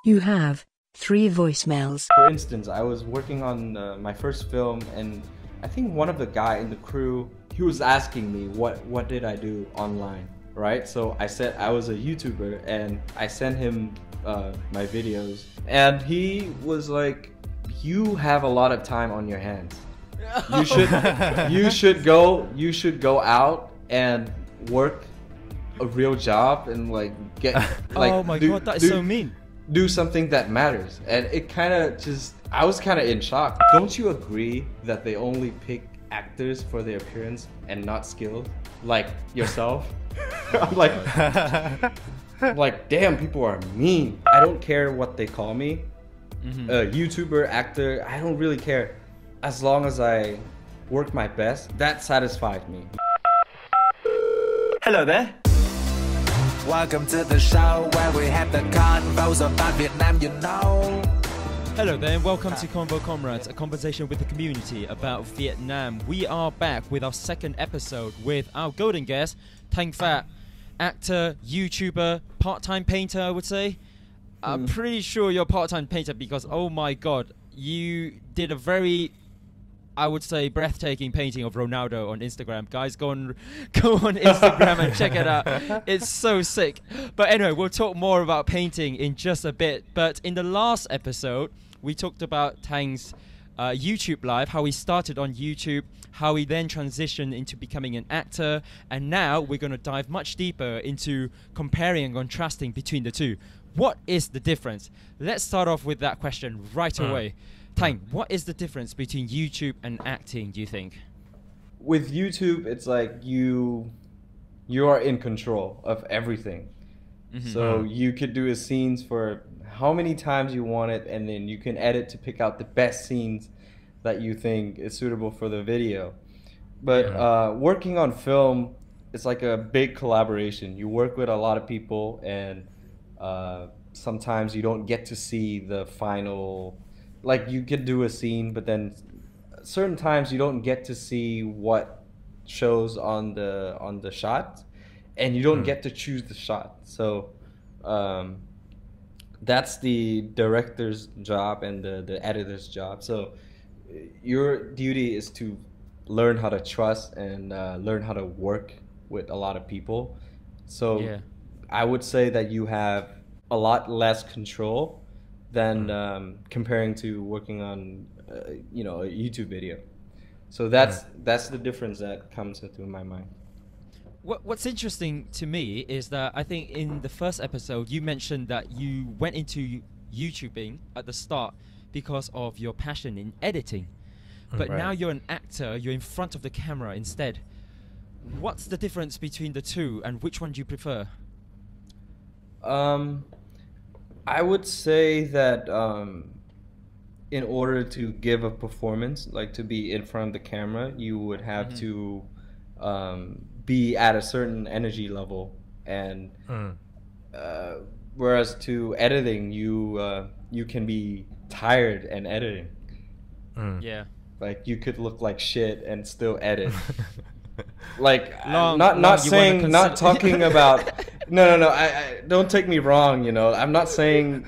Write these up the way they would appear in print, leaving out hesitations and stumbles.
You have 3 voicemails. For instance, I was working on my first film, and I think one of the guy in the crew, he was asking me what did I do online, right? So I said I was a YouTuber, and I sent him my videos, and he was like, "You have a lot of time on your hands. You should go out and work a real job and like get like oh my god, that is so mean. Do something that matters." And it kind of just, I was kind of in shock. Don't you agree that they only pick actors for their appearance and not skills like yourself? I'm like, damn, people are mean. I don't care what they call me, a YouTuber, actor, I don't really care. As long as I work my best, that satisfies me. Hello there. Welcome to the show where we have the convos about Vietnam, you know. Hello there, and welcome to Convo Comrades, a conversation with the community about Vietnam. We are back with our second episode with our golden guest, Tang, actor, YouTuber, part-time painter, I would say. I'm pretty sure you're a part-time painter because, oh my god, you did a very, I would say, breathtaking painting of Ronaldo on Instagram. Guys, go on Instagram and check it out. It's so sick. But anyway, we'll talk more about painting in just a bit. But in the last episode, we talked about Tang's YouTube live, how he started on YouTube, how he then transitioned into becoming an actor, and now we're going to dive much deeper into comparing and contrasting between the two. What is the difference? Let's start off with that question right away. Tang, what is the difference between YouTube and acting, do you think? With YouTube, it's like you are in control of everything. So you could do a scenes for how many times you want it, and then you can edit to pick out the best scenes that you think is suitable for the video. But working on film, it's like a big collaboration. You work with a lot of people, and sometimes you don't get to see the final. Like, you could do a scene, but then certain times you don't get to see what shows on the shot, and you don't get to choose the shot. So that's the director's job and the editor's job. So your duty is to learn how to trust and learn how to work with a lot of people. So I would say that you have a lot less control than comparing to working on a YouTube video. So that's the difference that comes into my mind. What's interesting to me is that I think in the first episode you mentioned that you went into YouTubing at the start because of your passion in editing, but now you're an actor, you're in front of the camera instead. What's the difference between the two, and which one do you prefer? I would say that in order to give a performance, like to be in front of the camera, you would have to be at a certain energy level, and whereas to editing, you can be tired and editing. Like, you could look like shit and still edit. Like, not talking about. No. I don't take me wrong. I'm not saying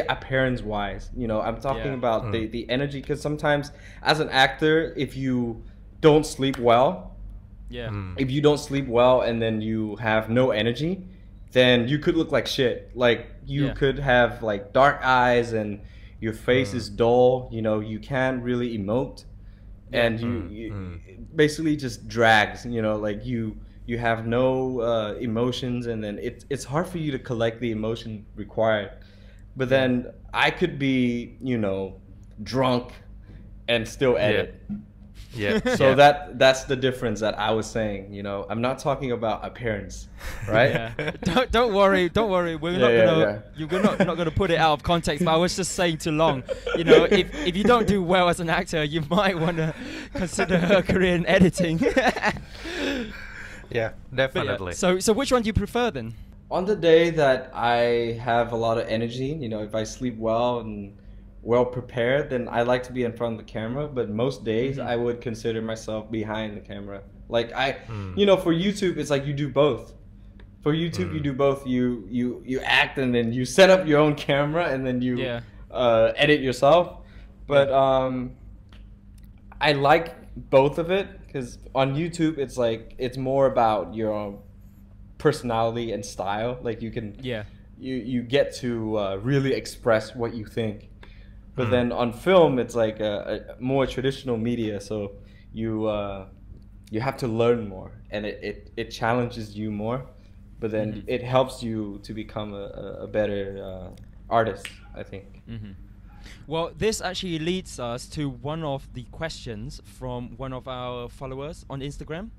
appearance wise. I'm talking about the energy, because sometimes as an actor, if you don't sleep well, and then you have no energy, then you could look like shit. Like, you could have like dark eyes and your face is dull. You can't really emote. And you basically just drags, like you have no emotions, and then it's hard for you to collect the emotion required. But then I could be, drunk and still edit. So that's the difference that I was saying. I'm not talking about appearance, right? Don't worry. We're not gonna put it out of context. But I was just saying too long. If you don't do well as an actor, you might want to consider a career in editing. Yeah, definitely. So which one do you prefer then? On the day that I have a lot of energy, if I sleep well and well prepared, then I like to be in front of the camera. But most days I would consider myself behind the camera. Like, for YouTube, it's like you do both. For YouTube, you do both. You act, and then you set up your own camera, and then you edit yourself. But I like both of it, because on YouTube it's more about your own personality and style. Like you can you get to really express what you think. But then on film, it's like a more traditional media, so you have to learn more, and it challenges you more. But then it helps you to become a better artist, I think. Well, this actually leads us to one of the questions from one of our followers on Instagram.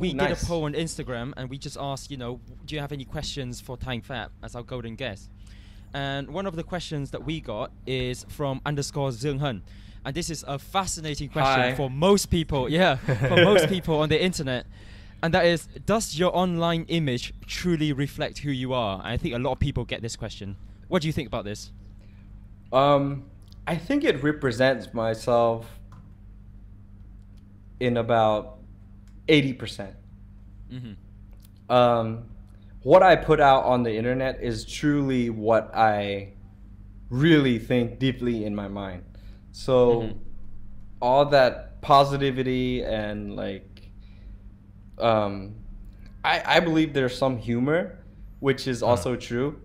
We did a poll on Instagram, and we just asked, do you have any questions for Tang Fat as our golden guest? And one of the questions that we got is from _ZhengHen. And this is a fascinating question for most people. Yeah, for most people on the internet. And that is, does your online image truly reflect who you are? I think a lot of people get this question. What do you think about this? I think it represents myself in about 80%. What I put out on the internet is truly what I really think deeply in my mind. So all that positivity and I believe there's some humor, which is also true.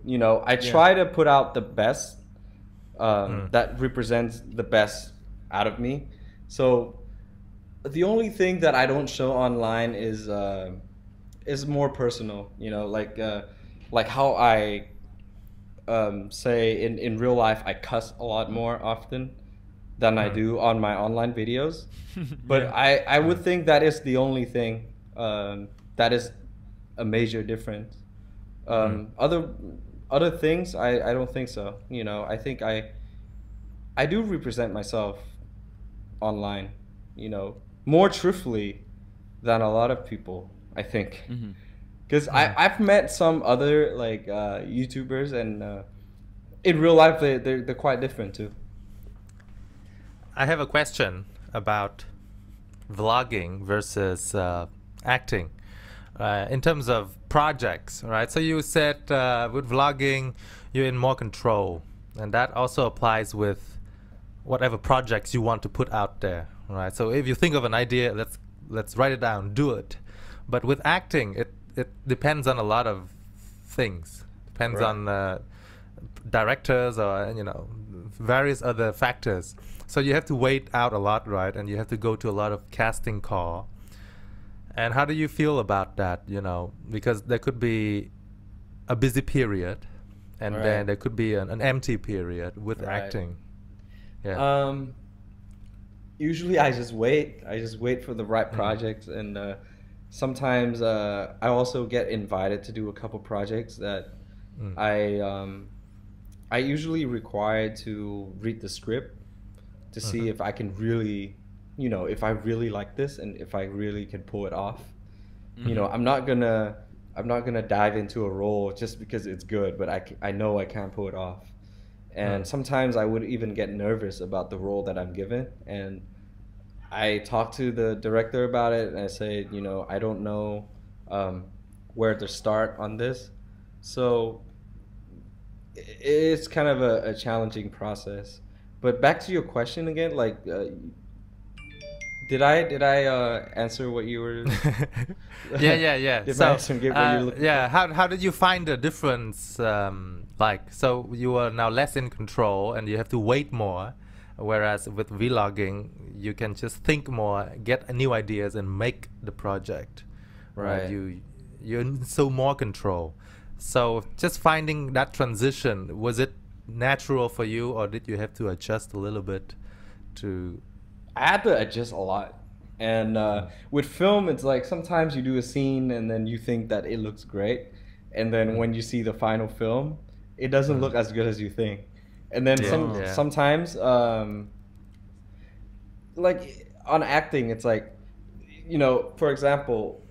I try to put out the best that represents the best out of me. So the only thing that I don't show online is more personal. Like how I say in real life, I cuss a lot more often than I do on my online videos. But I would think that is the only thing that is a major difference. Other things, I don't think so. I think I do represent myself online, more truthfully than a lot of people, I think. Because I've met some other YouTubers, and in real life they're quite different too. I have a question about vlogging versus acting in terms of projects, right? So you said with vlogging you're in more control, and that also applies with whatever projects you want to put out there, right? So if you think of an idea, let's write it down, do it. But with acting, it depends on a lot of things. Depends on directors or various other factors. So you have to wait out a lot, right? And you have to go to a lot of casting call. And how do you feel about that? Because there could be a busy period, and then there could be an empty period with acting. Usually I just wait for the right projects, and sometimes I also get invited to do a couple projects that I usually require to read the script to see if I can really, if I really like this and if I really can pull it off. I'm not gonna dive into a role just because it's good, but I know I can't pull it off. And sometimes I would even get nervous about the role that I'm given, and I talk to the director about it, and I say, I don't know where to start on this. So it's kind of a challenging process. But back to your question again, did I answer what you were? Yeah. Did my answer give what you were looking for? How did you find the difference? So you are now less in control, and you have to wait more, whereas with vlogging, you can just think more, get new ideas, and make the project. Right. You're in so more control. So just finding that transition, was it natural for you, or did you have to adjust a little bit to? I had to adjust a lot. And with film, it's like sometimes you do a scene and then you think that it looks great, and then when you see the final film, it doesn't look as good as you think. And then sometimes like on acting, it's like, for example,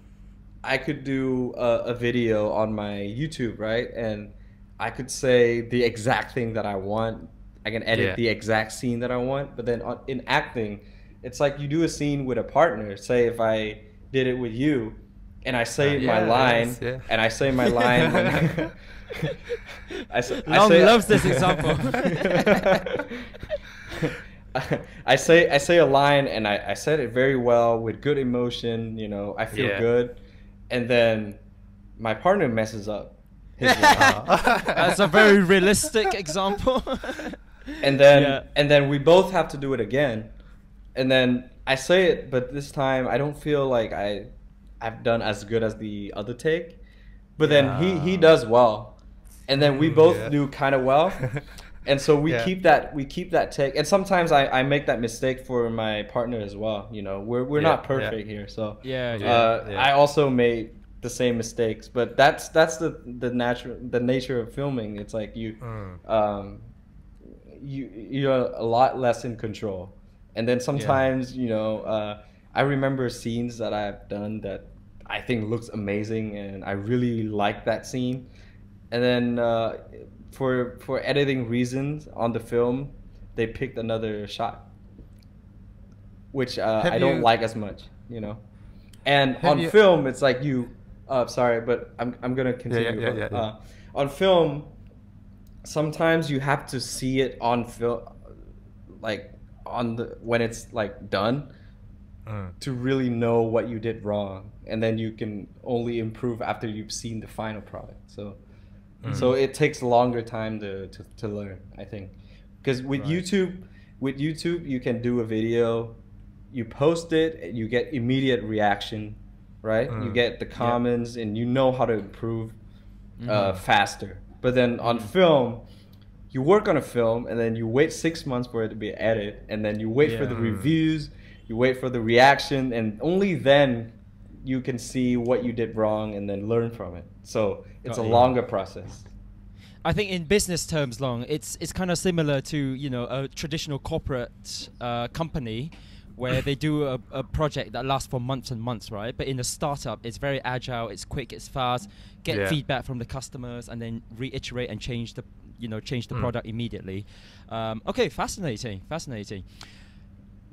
I could do a video on my YouTube, right? And I could say the exact thing that I want. I can edit the exact scene that I want. But then in acting, it's like you do a scene with a partner. Say if I did it with you, and I say my Yeah, line, yes, yeah. and I say my line. When Long loves this example. I say a line, and I said it very well with good emotion. You know, I feel Yeah. good, and then my partner messes up his line. That's a very realistic example. and then Yeah. and then we both have to do it again, and then I say it, but this time I don't feel like I've done as good as the other take, but then he does well, and then we both yeah. do kind of well, and so we Yeah. keep that take. And sometimes I make that mistake for my partner as well. You know, we're Yeah, not perfect here, so Yeah, yeah. I also made the same mistakes, but that's the nature of filming. It's like you're a lot less in control, and then sometimes you know I remember scenes that I've done that I think looks amazing, and I really like that scene, and then for editing reasons on the film they picked another shot, which I don't like as much, you know. And on film it's like you sorry, but I'm gonna continue. Yeah. On film, sometimes you have to see it on film, like when it's like done, to really know what you did wrong, and then you can only improve after you've seen the final product. So it takes longer time to learn, I think, because with YouTube you can do a video, you post it, and you get immediate reaction, right? You get the comments, and you know how to improve faster. But then on film, you work on a film, and then you wait 6 months for it to be edited, and then you wait for the reviews, you wait for the reaction, and only then you can see what you did wrong and then learn from it. So it's a longer process. I think in business terms, it's kind of similar to, you know, a traditional corporate company where they do a project that lasts for months and months, right? But in a startup, it's very agile, it's quick, it's fast. Get feedback from the customers, and then reiterate and change the product immediately. Okay, fascinating.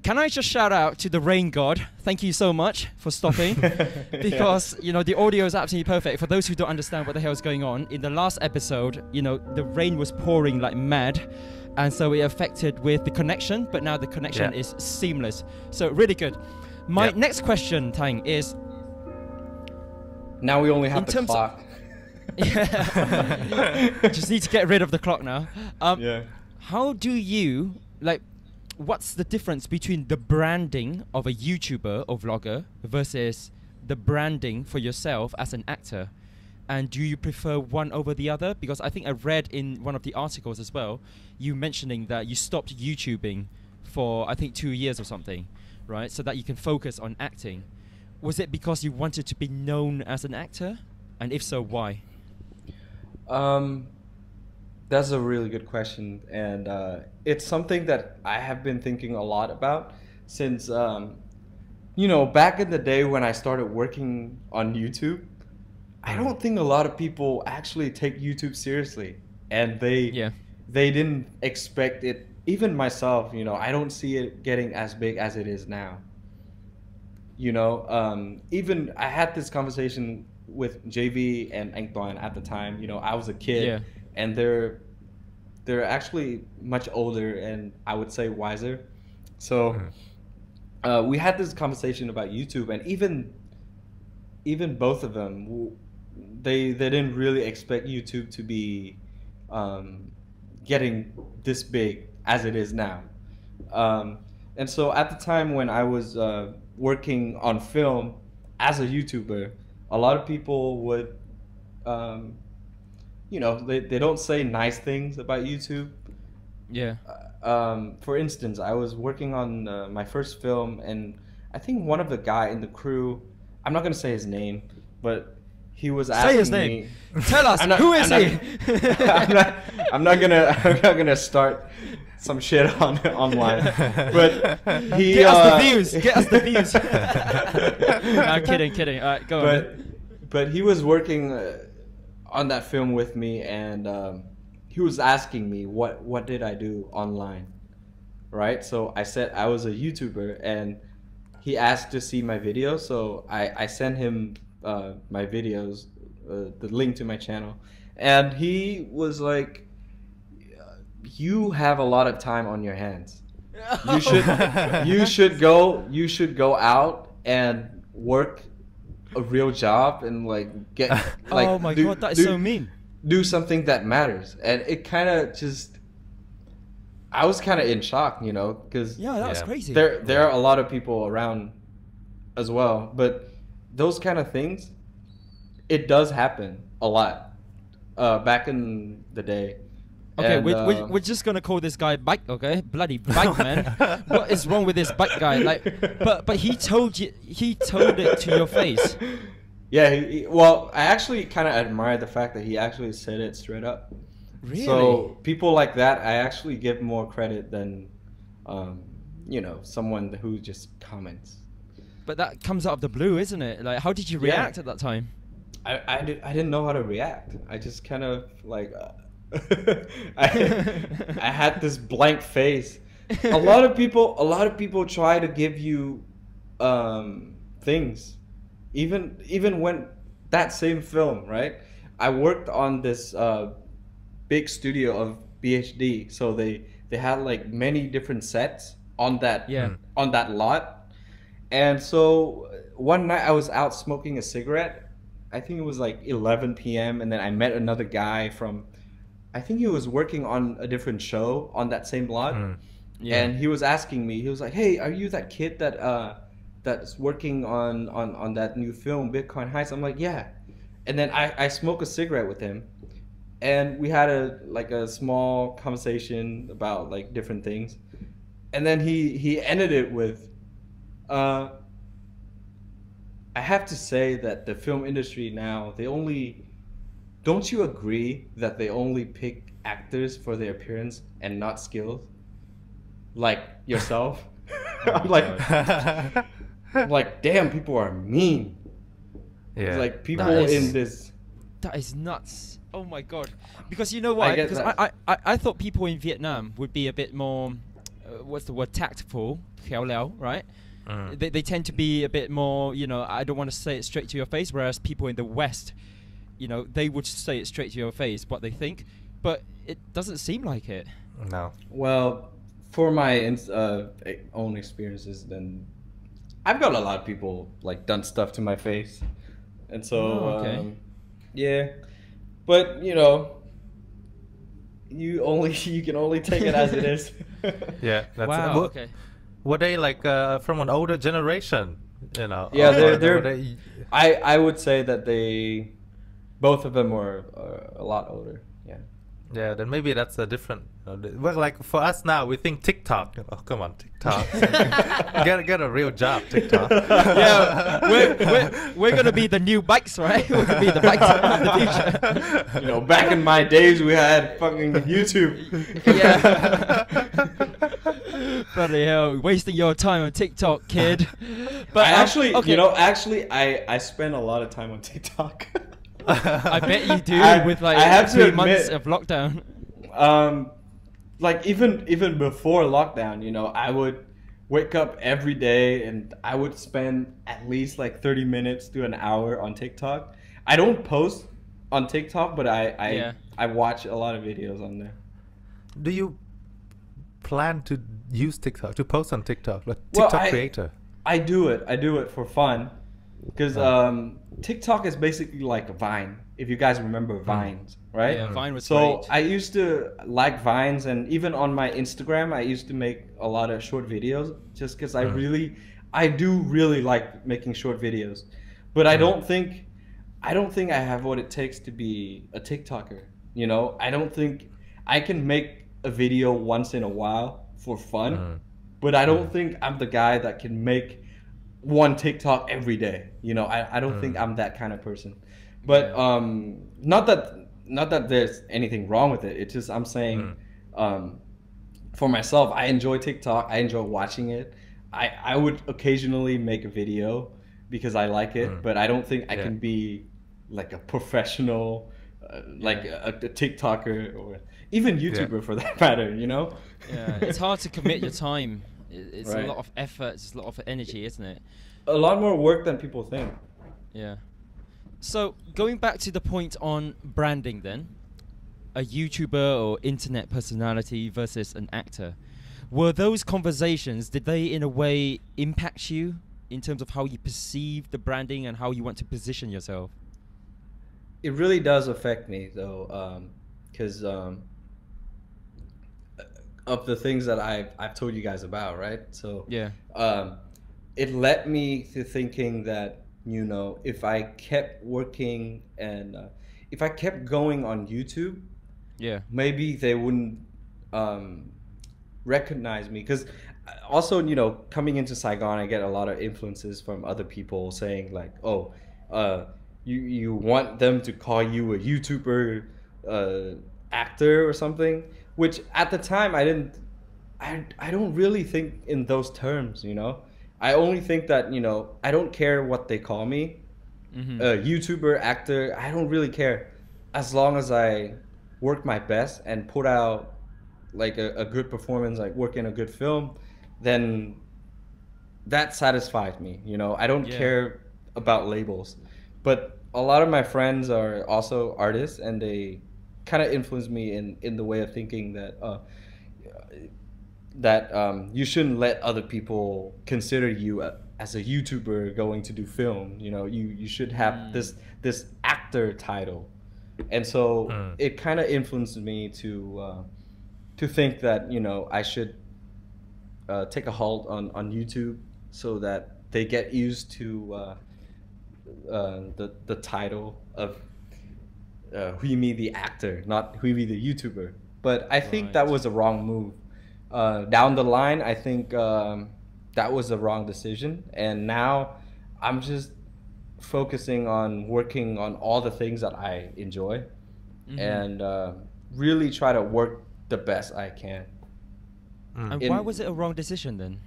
Can I just shout out to the rain god? Thank you so much for stopping, because you know the audio is absolutely perfect. For those who don't understand what the hell is going on, in the last episode, you know, the rain was pouring like mad, and so it affected with the connection. But now the connection is seamless, so really good. My next question, Tang, is now we only have the clock. Just need to get rid of the clock now. How do you what's the difference between the branding of a YouTuber or vlogger versus the branding for yourself as an actor? And do you prefer one over the other? Because I think I read in one of the articles as well, you mentioning that you stopped YouTubing for, I think, 2 years or something, right? So that you can focus on acting. Was it because you wanted to be known as an actor? And if so, why? That's a really good question, and it's something that I have been thinking a lot about since, you know, back in the day when I started working on YouTube. I don't think a lot of people actually take YouTube seriously, and they didn't expect it. Even myself, you know, I don't see it getting as big as it is now. You know, even I had this conversation with JV and Antoine at the time. You know, I was a kid, and they're actually much older and I would say wiser. So we had this conversation about YouTube, and even both of them, they didn't really expect YouTube to be getting this big as it is now. And so at the time when I was working on film as a YouTuber, a lot of people would, you know, they don't say nice things about YouTube. For instance, I was working on my first film, and I think one of the guy in the crew, I'm not gonna say his name, but he was asking Say his name. Tell us, who is he? I'm not gonna start some shit online, but he get us the views. Get us the views. No, kidding. All right, go on. But he was working on that film with me, and he was asking me what did I do online, right? So I said I was a YouTuber, and he asked to see my video, so I sent him my videos, the link to my channel, and he was like, "You have a lot of time on your hands. You should go out and work a real job and like get like oh my god, that is so mean. Do something that matters." And it kind of just, I was kind of in shock, you know, because Yeah, that was crazy. there are a lot of people around as well, but those kind of things, it does happen a lot back in the day. Okay, And, we're just gonna call this guy Bike, okay? Bloody Bike, man. What is wrong with this Bike guy? Like, but he told it to your face. Yeah, well, I actually kind of admire the fact that he actually said it straight up. Really? So people like that, I actually give more credit than, you know, someone who just comments. But that comes out of the blue, isn't it? Like, how did you react at that time? I didn't know how to react. I just kind of like, I had this blank face. A lot of people try to give you things, even when that same film, right? I worked on this big studio of BHD, so they had like many different sets on that on that lot. And so one night I was out smoking a cigarette. I think it was like 11 p.m. and then I met another guy from, I think he was working on a different show on that same lot. And he was asking me, he was like, "Hey, are you that kid that's working on that new film, Bitcoin Heist?" I'm like, "Yeah." And then I smoked a cigarette with him, and we had a small conversation about like different things. And then he ended it with, "I have to say that the film industry now, don't you agree that they only pick actors for their appearance and not skills? Like yourself?" I'm like, damn, people are mean. Yeah. It's like people in this. That is nuts. Oh my god. Because you know what? Because I thought people in Vietnam would be a bit more, what's the word, tactful, khéo léo, right? They tend to be a bit more, you know, I don't want to say it straight to your face, whereas people in the West, you know, they would say it straight to your face what they think, but it doesn't seem like it. No. Well, for my own experiences, then I've got a lot of people like done stuff to my face, and so yeah, but you know, you can only take it as it is. Yeah, that's Wow. Okay. Were they like from an older generation? You know. Yeah, were they... I would say that both of them were a lot older. Yeah. Yeah, then maybe that's a different. Well, like for us now, we think TikTok. Oh, come on, TikTok. get a real job, TikTok. Yeah, we're gonna be the new bikes, right? We're gonna be the bikes of the future. You know, back in my days, we had fucking YouTube. Yeah. Bloody hell, wasting your time on TikTok, kid. But I spend a lot of time on TikTok. I bet you do with like I have 3 to months admit, of lockdown. Like even before lockdown, you know, I would wake up every day and I would spend at least like 30 minutes to an hour on TikTok. I don't post on TikTok, but I watch a lot of videos on there. Do you plan to use TikTok, to post on TikTok, like TikTok creator? I do it for fun, because TikTok is basically like a Vine, if you guys remember Vines, right? Yeah, Vine was so great. I used to like Vines, and even on my Instagram I used to make a lot of short videos, just because I do really like making short videos, but I don't think I have what it takes to be a TikToker, you know. I don't think I can make a video once in a while for fun, but I don't think I'm the guy that can make one TikTok every day, you know. I don't think I'm that kind of person. But not that there's anything wrong with it. It's just I'm saying for myself, I enjoy TikTok. I enjoy watching it. I would occasionally make a video because I like it, but I don't think I can be like a professional like a TikToker or even YouTuber for that matter, you know? Yeah, it's hard to commit your time. It's Right. a lot of effort, it's a lot of energy, isn't it? A lot more work than people think. Yeah. So going back to the point on branding then, a YouTuber or internet personality versus an actor, were those conversations, did they in a way impact you in terms of how you perceive the branding and how you want to position yourself? It really does affect me though, because of the things that I've told you guys about, right? So Yeah. It led me to thinking that, you know, if I kept working and if I kept going on YouTube, Yeah. maybe they wouldn't recognize me. Because also, you know, coming into Saigon, I get a lot of influences from other people saying like, oh, you want them to call you a YouTuber actor or something, which at the time I don't really think in those terms, you know. I only think that, you know, I don't care what they call me, YouTuber, actor, I don't really care. As long as I work my best and put out like a good performance, like work in a good film, then that satisfies me, you know. I don't care about labels. But a lot of my friends are also artists, and they kind of influence me in the way of thinking that you shouldn't let other people consider you as a YouTuber going to do film. You know, you should have this actor title, and so it kind of influenced me to think that, you know, I should take a halt on YouTube so that they get used to the title of Huyme the actor, not Huyme the YouTuber. But I think that was a wrong move. Down the line, I think that was a wrong decision, and now I'm just focusing on working on all the things that I enjoy, and really try to work the best I can. And why was it a wrong decision then?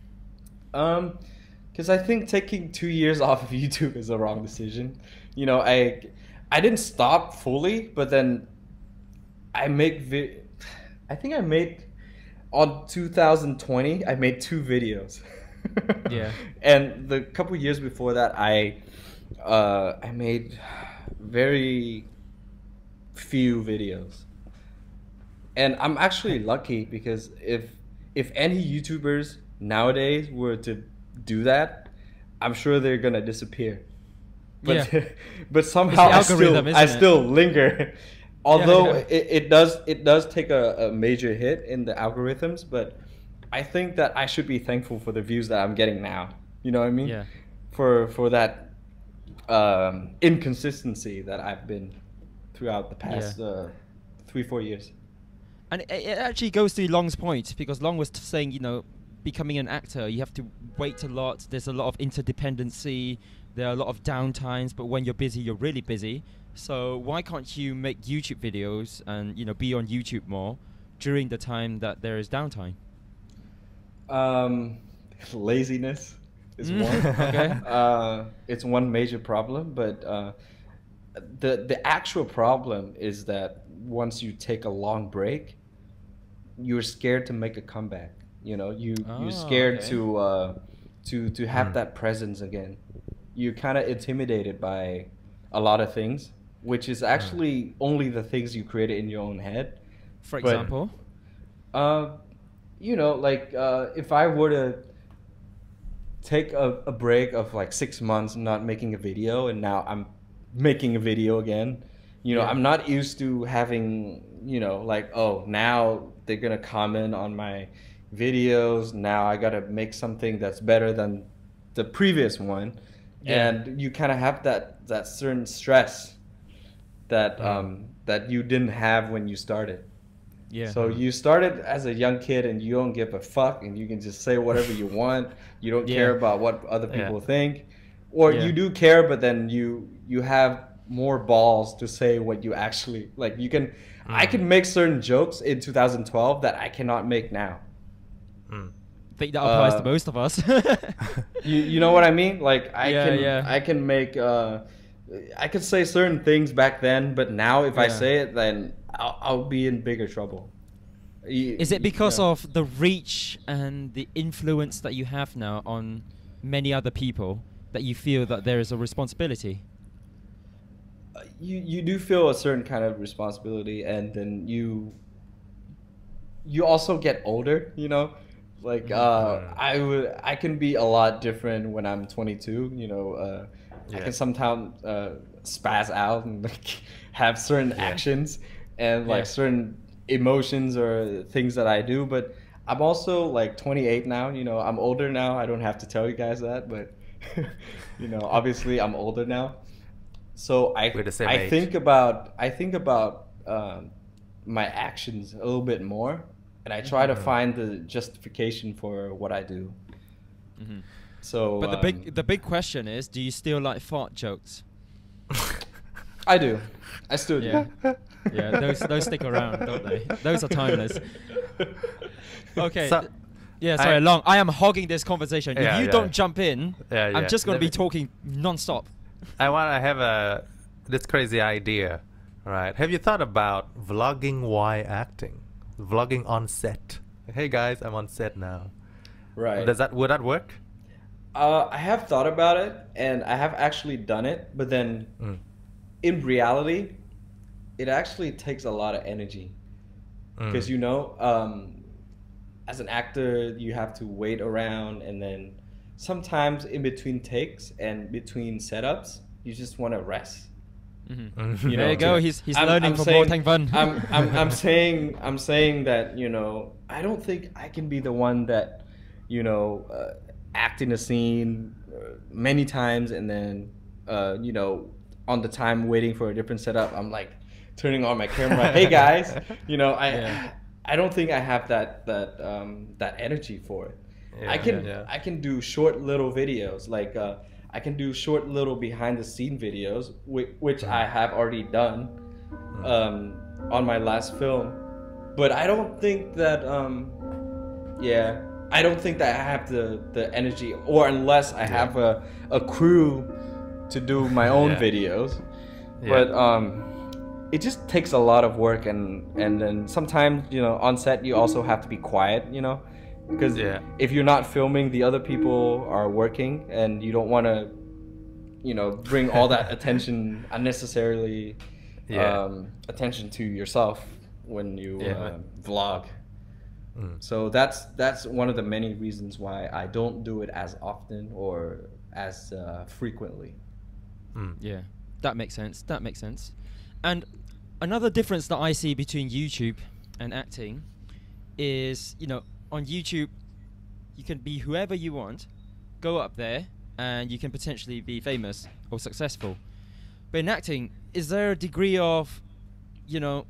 Because I think taking 2 years off of YouTube is a wrong decision. You know, I didn't stop fully, but then I think I made on 2020 I made 2 videos. Yeah. And the couple years before that I made very few videos. And I'm actually lucky, because if any YouTubers nowadays were to do that, I'm sure they're gonna disappear. But but somehow I still linger. Although it does take a major hit in the algorithms, but I think that I should be thankful for the views that I'm getting now. You know what I mean? Yeah. For that inconsistency that I've been throughout the past 3-4 years. And it actually goes to Long's point, because Long was saying, you know, becoming an actor, you have to wait a lot. There's a lot of interdependency. There are a lot of downtimes, but when you're busy, you're really busy. So why can't you make YouTube videos and, you know, be on YouTube more during the time that there is downtime? Laziness is one. Okay. It's one major problem, but the actual problem is that once you take a long break, you're scared to make a comeback. You know, you're scared to have that presence again. You're kind of intimidated by a lot of things, which is actually only the things you created in your own head. For example? You know, like if I were to take a break of like 6 months not making a video, and now I'm making a video again, you know, I'm not used to having, you know, like, oh, now they're gonna comment on my videos, now I gotta make something that's better than the previous one. And you kind of have that certain stress that that you didn't have when you started. Yeah. So you started as a young kid and you don't give a fuck, and you can just say whatever you want. You don't care about what other people think, or you do care, but then you have more balls to say what you actually like. You can I can make certain jokes in 2012 that I cannot make now. I think that applies to most of us. you know what I mean? Like I can make I could say certain things back then, but now if I say it, then I'll be in bigger trouble. Is it because of the reach and the influence that you have now on many other people that you feel that there is a responsibility? you do feel a certain kind of responsibility, and then you also get older, you know. Like I can be a lot different when I'm 22, you know. I can sometimes spaz out and like have certain actions and like certain emotions or things that I do, but I'm also like 28 now, you know. I'm older now. I don't have to tell you guys that, but you know, obviously I'm older now. So I think about my actions a little bit more, and I try to find the justification for what I do. So, but the big question is, do you still like fart jokes? I do. I still do. Yeah, those stick around, don't they? Those are timeless. Okay. So, sorry, Long. I am hogging this conversation. If you don't jump in, I'm just going to be talking non-stop. I want to have this crazy idea, right? Have you thought about vlogging while acting? Vlogging on set. Hey guys, I'm on set now. Right. Would that work? I have thought about it, and I have actually done it, but then in reality, it actually takes a lot of energy. Because, you know, as an actor, you have to wait around, and then sometimes in between takes and between setups, you just want to rest. You know, there you go. He's learning from more Tang Fun. I'm saying that, you know, I don't think I can be the one that, you know, act in a scene many times, and then you know, on the time waiting for a different setup, I'm like turning on my camera. Hey guys, you know, I don't think I have that energy for it. I can do short little videos, like I can do short little behind the scene videos, which I have already done on my last film, but I don't think that I don't think that I have the energy, or unless I have a crew to do my own videos. But it just takes a lot of work, and then sometimes, you know, on set you also have to be quiet, you know, because if you're not filming, the other people are working, and you don't want to, you know, bring all that attention unnecessarily attention to yourself when you vlog. So that's one of the many reasons why I don't do it as often or as frequently. Yeah, that makes sense. That makes sense. And another difference that I see between YouTube and acting is, you know, on YouTube, you can be whoever you want, go up there, and you can potentially be famous or successful. But in acting, is there a degree of, you know,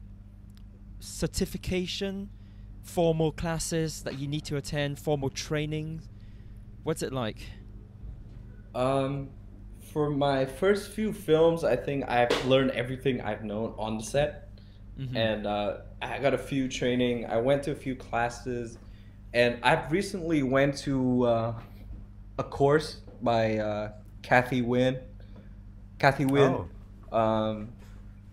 certification, formal classes that you need to attend, formal training? What's it like? For my first few films, I think I've learned everything I've known on the set. And I got a few training. I went to a few classes, and I've recently went to a course by Kathy Wynn.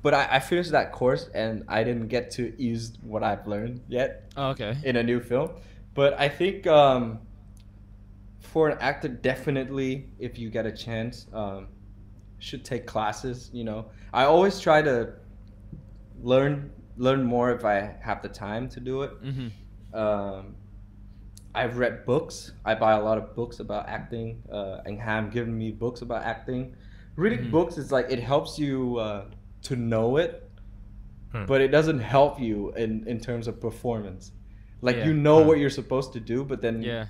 But I finished that course, and I didn't get to use what I've learned yet. In a new film. But I think for an actor, definitely, if you get a chance, should take classes. You know, I always try to learn more if I have the time to do it. I've read books. I buy a lot of books about acting, and have given me books about acting. Reading books is like, it helps you to know it, but it doesn't help you in terms of performance. Like, you know what you're supposed to do, but then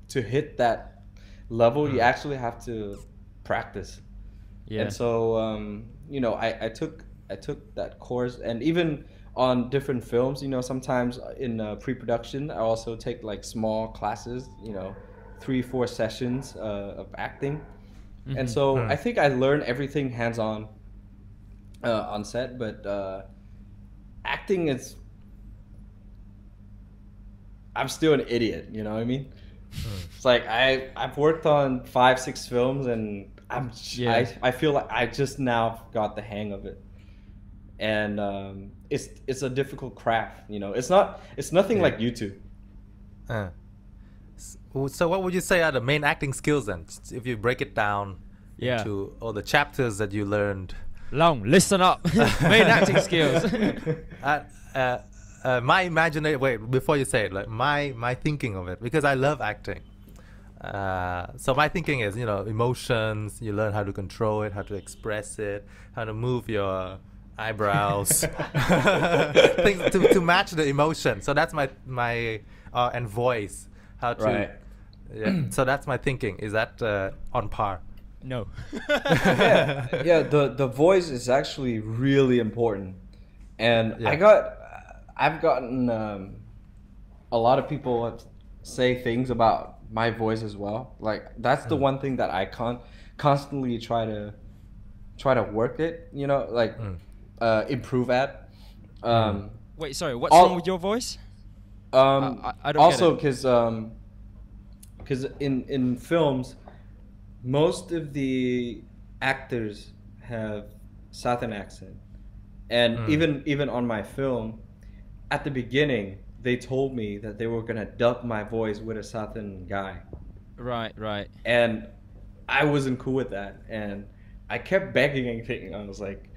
to hit that level, you actually have to practice. And so, you know, I took that course, and even on different films, you know, sometimes in pre-production, I also take like small classes, you know, 3-4 sessions of acting. And so I think I learned everything hands-on on set, but acting is, I'm still an idiot, you know what I mean? It's like I've worked on 5-6 films, and I feel like I just now got the hang of it. And it's a difficult craft, you know. It's nothing like YouTube. So what would you say are the main acting skills then, if you break it down into all the chapters that you learned Long, listen up. Main acting skills. My imaginary wait before you say it, like my thinking of it, because I love acting. So my thinking is, emotions. You learn how to control it, how to express it, how to move your eyebrows, things to match the emotion. So that's my and voice, how to. Right. Yeah. So that's my thinking. Is that on par? No. Yeah. The voice is actually really important, and Yeah. I've gotten a lot of people say things about my voice as well. Like that's the one thing that I constantly try to work it. Improve at. Wait, sorry. What's wrong with your voice? I don't also get it. because in films, most of the actors have Southern accent, and even on my film, at the beginning they told me that they were gonna dub my voice with a Southern guy. Right. And I wasn't cool with that, and I kept begging and thinking, I was like,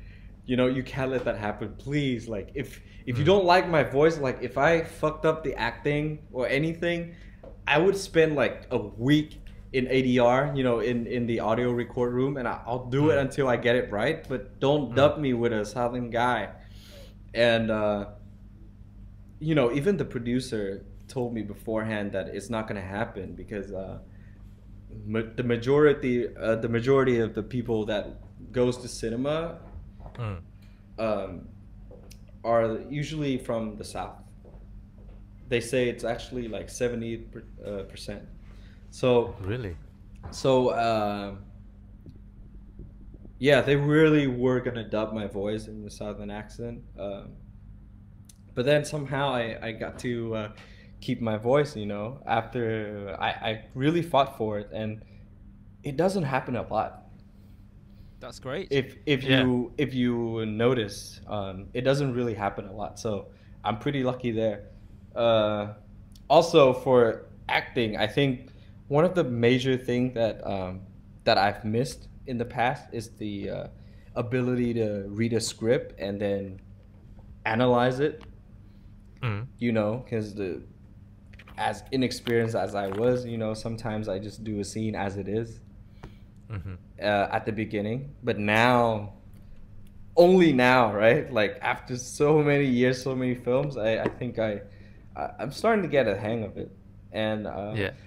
you can't let that happen, please. Like if you don't like my voice, like if I fucked up the acting or anything, I would spend like a week in ADR, in the audio record room, and I'll do it until I get it right, but don't dub me with a Southern guy. And even the producer told me beforehand that it's not going to happen because the majority of the people that goes to cinema are usually from the South. They say it's actually like 70%. So Really? So yeah, they really were gonna dub my voice in the Southern accent, but then somehow I got to keep my voice. After I really fought for it, and it doesn't happen a lot. That's great. If you notice, it doesn't really happen a lot. So I'm pretty lucky there. Also for acting, I think one of the major things that I've missed in the past is the ability to read a script and then analyze it. Because as inexperienced as I was, sometimes I just do a scene as it is at the beginning. But only now, right? Like after so many years, so many films, I think I'm starting to get a hang of it. And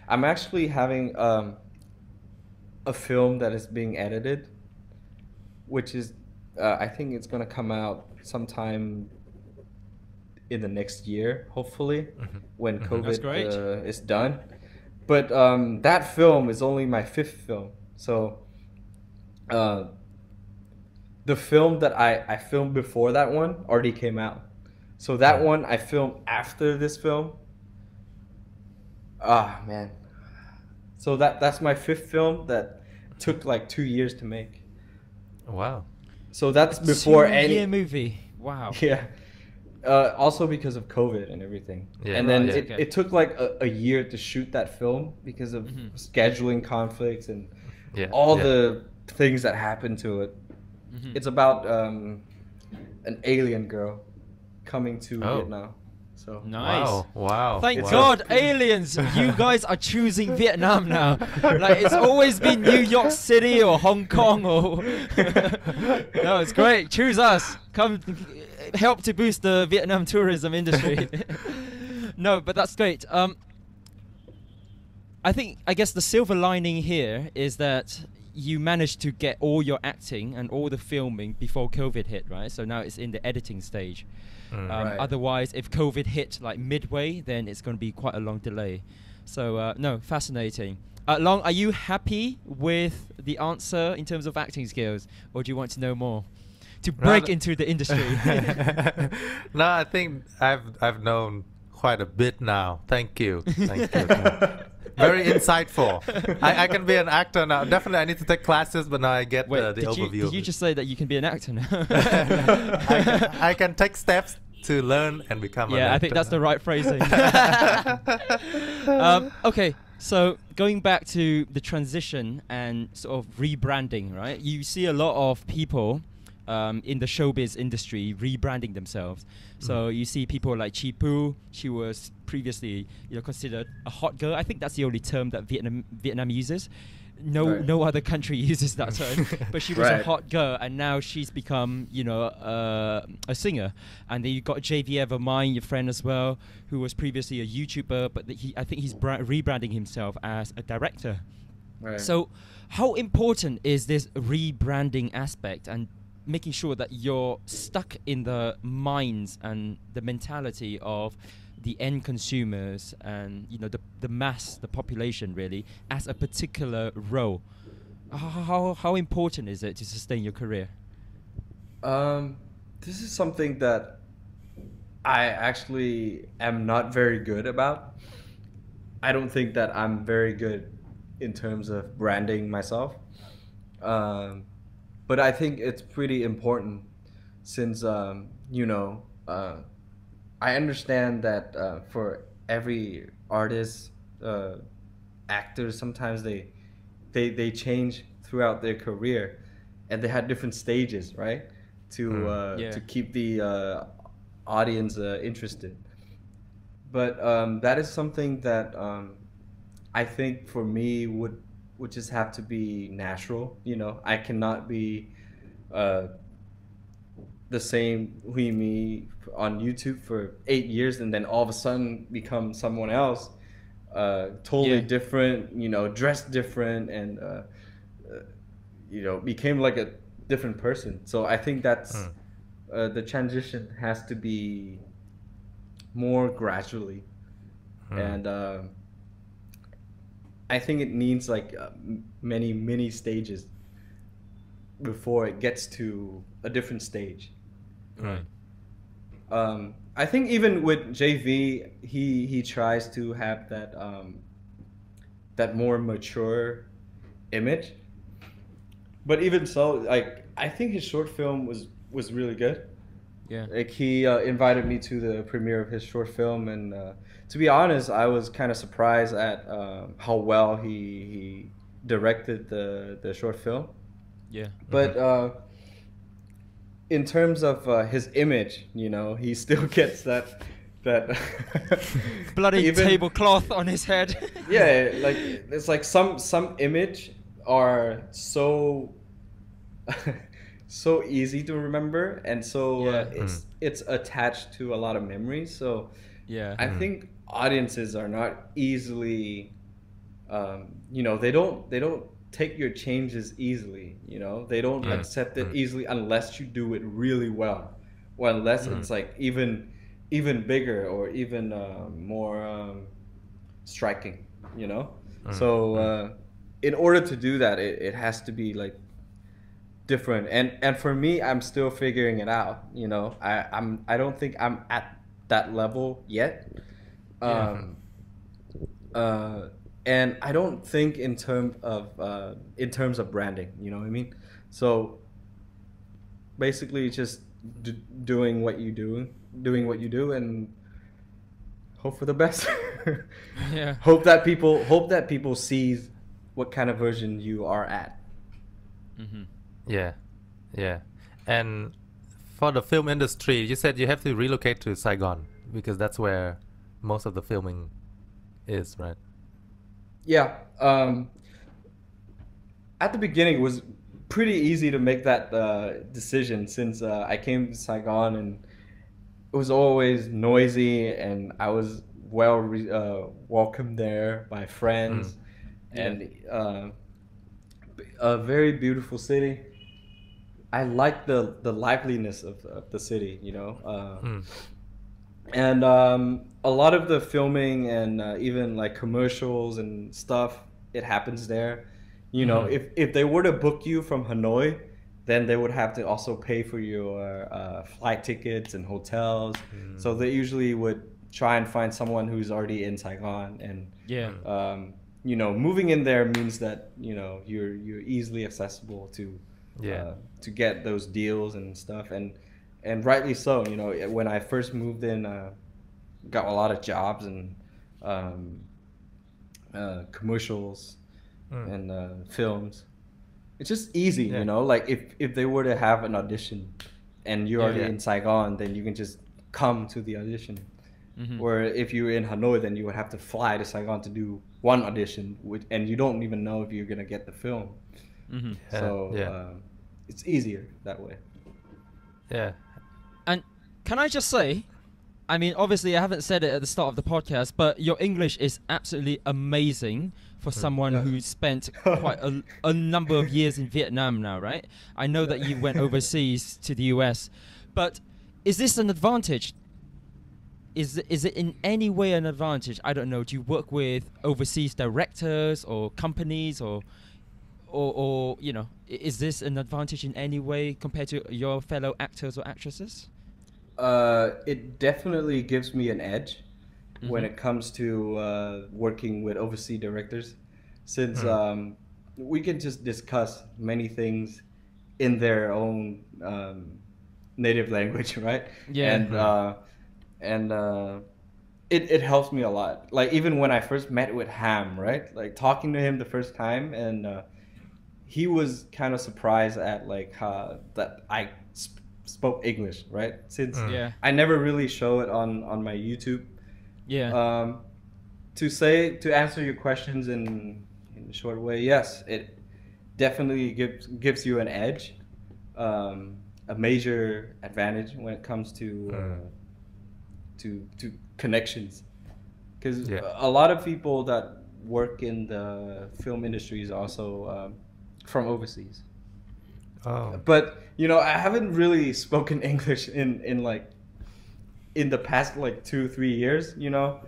I'm actually having a film that is being edited, which is I think it's gonna come out sometime in the next year, hopefully, when COVID is done. But that film is only my 5th film, so the film that I filmed before that one already came out. So that one I filmed after this film. Ah, man. So that's my 5th film that took like 2 years to make. Wow. So that's before any 2-year movie. Wow. Yeah. Also because of COVID and everything. Yeah. And then Right, it took like a year to shoot that film because of scheduling conflicts and all the things that happened to it. It's about an alien girl coming to Vietnam. So Nice. Wow. Thank God, aliens! You guys are choosing Vietnam now. Like it's always been New York City or Hong Kong or. No, it's great. Choose us. Come, help to boost the Vietnam tourism industry. No, but that's great. I guess the silver lining here is that you managed to get all your acting and all the filming before COVID hit, right? So now it's in the editing stage. Right. Otherwise, if COVID hit like midway, then it's going to be quite a long delay. So no, fascinating. Long, are you happy with the answer in terms of acting skills, or do you want to know more to break into the industry? No, I think I've known quite a bit now. Thank you. Very insightful. I can be an actor now. Definitely, I need to take classes, but now I get the overview. Did you just say that you can be an actor now? I can take steps to learn and become an actor. Yeah, I think that's the right phrasing. Okay, so going back to the transition and sort of rebranding, right? You see a lot of people in the showbiz industry rebranding themselves. So you see people like Chi Poo. She was previously, considered a hot girl. I think that's the only term that Vietnam uses. No other country uses that term. But she was a hot girl, and now she's become, a singer. And then you got JV Evermind, your friend as well, who was previously a YouTuber, but I think he's rebranding himself as a director. Right. So, how important is this rebranding aspect and making sure that you're stuck in the minds and the mentality of the end consumers and the mass, the population really, as a particular role? How important is it to sustain your career? This is something that I actually am not very good about. I don't think that I'm very good in terms of branding myself. But I think it's pretty important since, I understand that for every artist, actors, sometimes they change throughout their career, and they had different stages, right? To keep the audience interested. But that is something that I think for me would just have to be natural. I cannot be the same Huyme on YouTube for 8 years and then all of a sudden become someone else, totally different, dressed different, and became like a different person. So I think that's the transition has to be more gradually, and I think it needs like many mini stages before it gets to a different stage. Right. I think even with JV, he tries to have that that more mature image. But even so, like, I think his short film was really good. Yeah. Like, he invited me to the premiere of his short film, and to be honest, I was kind of surprised at how well he directed the short film. Yeah. But in terms of his image, he still gets that bloody tablecloth on his head. Yeah, like it's like some image are so so easy to remember, and so it's attached to a lot of memories. So I think audiences are not easily, they don't take your changes easily. They don't accept it easily unless you do it really well, or unless it's like even bigger or even more striking. So in order to do that, it has to be like different, and for me, I'm still figuring it out. I don't think I'm at that level yet. And I don't think in terms of branding, you know what I mean? So basically, just doing what you do, and hope for the best. Yeah. Hope that people sees what kind of version you are at. Mm-hmm. Yeah. And for the film industry, you said you have to relocate to Saigon because that's where most of the filming is, right? Yeah. At the beginning, it was pretty easy to make that decision since I came to Saigon, and it was always noisy, and I was welcomed there by friends, and a very beautiful city. I like the liveliness of the city, and a lot of the filming and even like commercials and stuff, it happens there. If they were to book you from Hanoi, then they would have to also pay for your flight tickets and hotels. So they usually would try and find someone who's already in Saigon, and moving in there means that you're easily accessible to get those deals and stuff, and rightly so. When I first moved in, got a lot of jobs and commercials and films, it's just easy, Yeah. you know. Like if they were to have an audition, and you're already Yeah. in Saigon, then you can just come to the audition. Or if you're in Hanoi, then you would have to fly to Saigon to do one audition, and you don't even know if you're gonna get the film. So it's easier that way. Yeah. And can I just say, I mean, obviously I haven't said it at the start of the podcast, but your English is absolutely amazing for someone who spent quite a number of years in Vietnam now, right? I know that you went overseas to the US, but is this an advantage? Is it in any way an advantage? I don't know. Do you work with overseas directors or companies or you know, is this an advantage in any way compared to your fellow actors or actresses? It definitely gives me an edge when it comes to working with overseas directors, since we can just discuss many things in their own native language, right? Yeah. And it helps me a lot. Like even when I first met with Ham, right? Like talking to him the first time, and he was kind of surprised at like that I spoke English, right? Since I never really show it on my YouTube. Yeah. To answer your questions in a short way, yes, it definitely gives you an edge, a major advantage when it comes to connections, because a lot of people that work in the film industry is also from overseas. But you know, I haven't really spoken English in the past like 2-3 years. You know,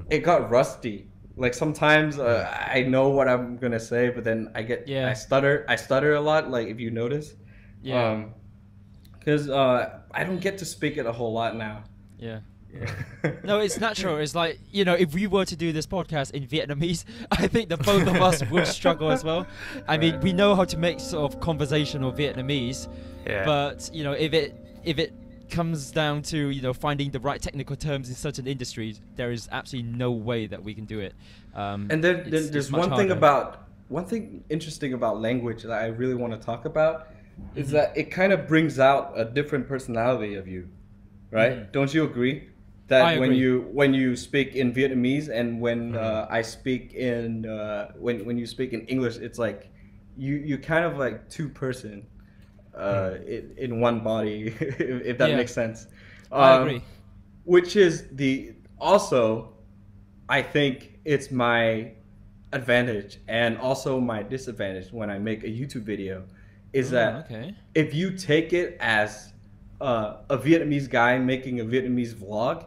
it got rusty. Like sometimes I know what I'm gonna say, but then I stutter a lot. Like if you notice, because I don't get to speak it a whole lot now. Yeah. No, it's natural. It's like, you know, if we were to do this podcast in Vietnamese, I think the both of us would struggle as well. I mean, we know how to make sort of conversational Vietnamese, but you know, if it comes down to, you know, finding the right technical terms in certain industries, there is absolutely no way that we can do it. And then there's one thing interesting about language that I really want to talk about is that it kind of brings out a different personality of you, right? Don't you agree? That when you speak in Vietnamese and when I speak in when you speak in English, it's like you kind of like two person in one body, if that makes sense. I agree. Which is also I think it's my advantage and also my disadvantage when I make a YouTube video is that if you take it as a Vietnamese guy making a Vietnamese vlog,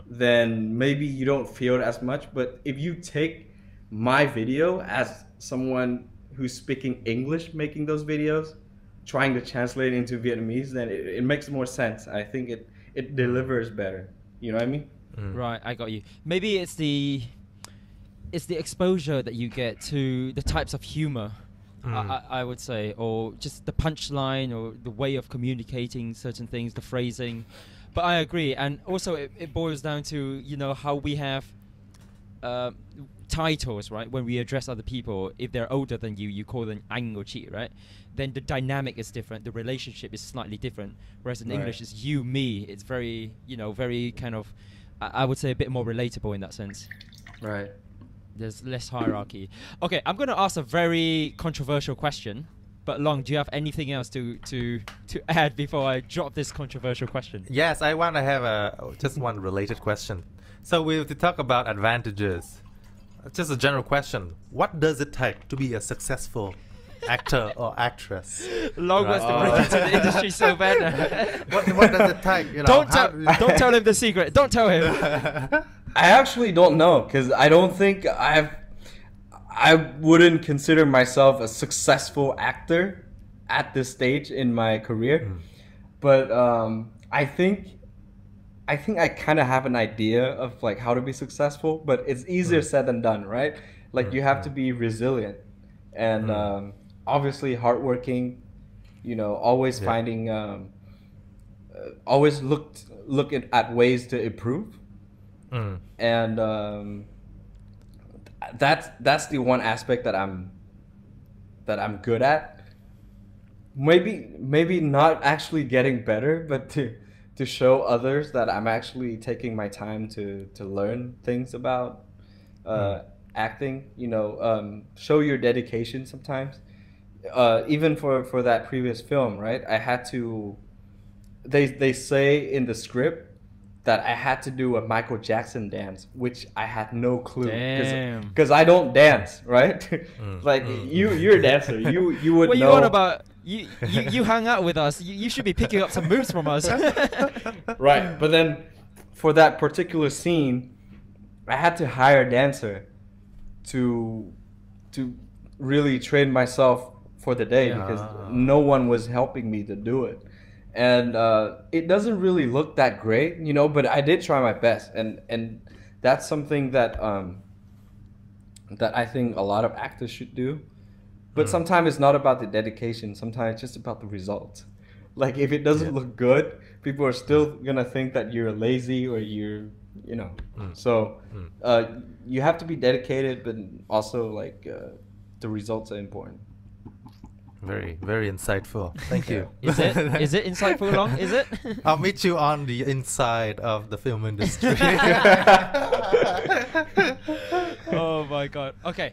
then maybe you don't feel it as much. But if you take my video as someone who's speaking English making those videos, trying to translate into Vietnamese, then it makes more sense. I think it delivers better. You know what I mean? Right, I got you. Maybe it's the exposure that you get to the types of humor, I would say, or just the punchline or the way of communicating certain things, the phrasing. But I agree, and also it boils down to, you know, how we have titles, right? When we address other people, if they're older than you call them anh or chị, right? Then the dynamic is different, the relationship is slightly different. Whereas in English, it's you, me. It's very, you know, very kind of, I would say a bit more relatable in that sense. Right. There's less hierarchy. Okay, I'm going to ask a very controversial question. But Long, do you have anything else to add before I drop this controversial question? Yes, I want to have just one related question. So we have to talk about advantages. Just a general question. What does it take to be a successful actor or actress? Long wants to break into the industry so bad. What does it take? You know, don't tell him the secret. Don't tell him. I actually don't know, because I don't think I wouldn't consider myself a successful actor at this stage in my career, but I think I kind of have an idea of like how to be successful, but it's easier said than done, right? Like you have to be resilient and obviously hardworking, you know, always finding, always look at ways to improve, and that's the one aspect that that I'm good at. Maybe not actually getting better, but to show others that I'm actually taking my time to learn things about acting. You know, show your dedication sometimes. Even for that previous film, right? I had to. They say in the script that I had to do a Michael Jackson dance, which I had no clue because I don't dance, right? Like you're a dancer, you would what know. What you on about? You hang out with us. You should be picking up some moves from us. Right, but then for that particular scene, I had to hire a dancer to really train myself for the day because no one was helping me to do it. And it doesn't really look that great, you know, but I did try my best. And that's something that that I think a lot of actors should do. But sometimes it's not about the dedication. Sometimes it's just about the results. Like if it doesn't look good, people are still gonna think that you're lazy or you're, you know. So you have to be dedicated, but also like the results are important. Very, very insightful. Thank you. Is it insightful, Long? Is it? I'll meet you on the inside of the film industry. Oh my god. Okay.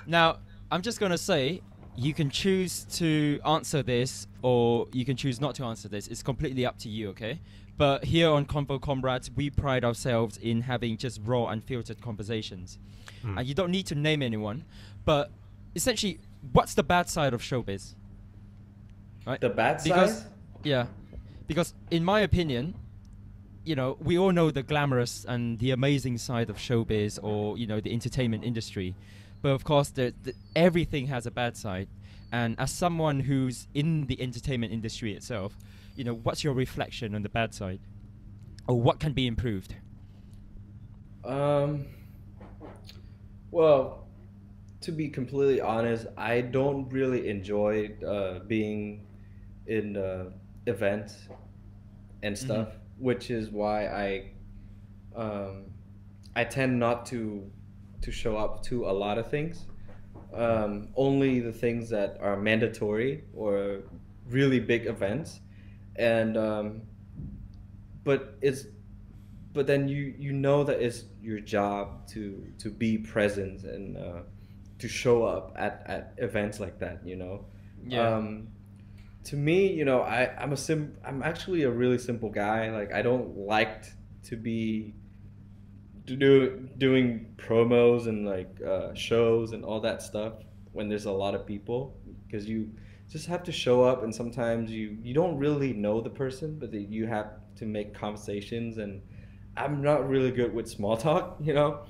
Now, I'm just going to say, you can choose to answer this or you can choose not to answer this. It's completely up to you, okay? But here on Convo Comrades, we pride ourselves in having just raw, unfiltered conversations. And you don't need to name anyone, but essentially, what's the bad side of showbiz? Right? The bad side? Yeah. Because in my opinion, you know, we all know the glamorous and the amazing side of showbiz or, you know, the entertainment industry. But of course, everything has a bad side. And as someone who's in the entertainment industry itself, you know, what's your reflection on the bad side? Or what can be improved? Well, to be completely honest, I don't really enjoy being in events and stuff, which is why I tend not to show up to a lot of things. Only the things that are mandatory or really big events, and but then you know that it's your job to be present and to show up at events like that, you know. To me, you know, I'm actually a really simple guy. Like I don't like to be doing promos and like shows and all that stuff when there's a lot of people, because you just have to show up, and sometimes you don't really know the person, but you have to make conversations, and I'm not really good with small talk, you know.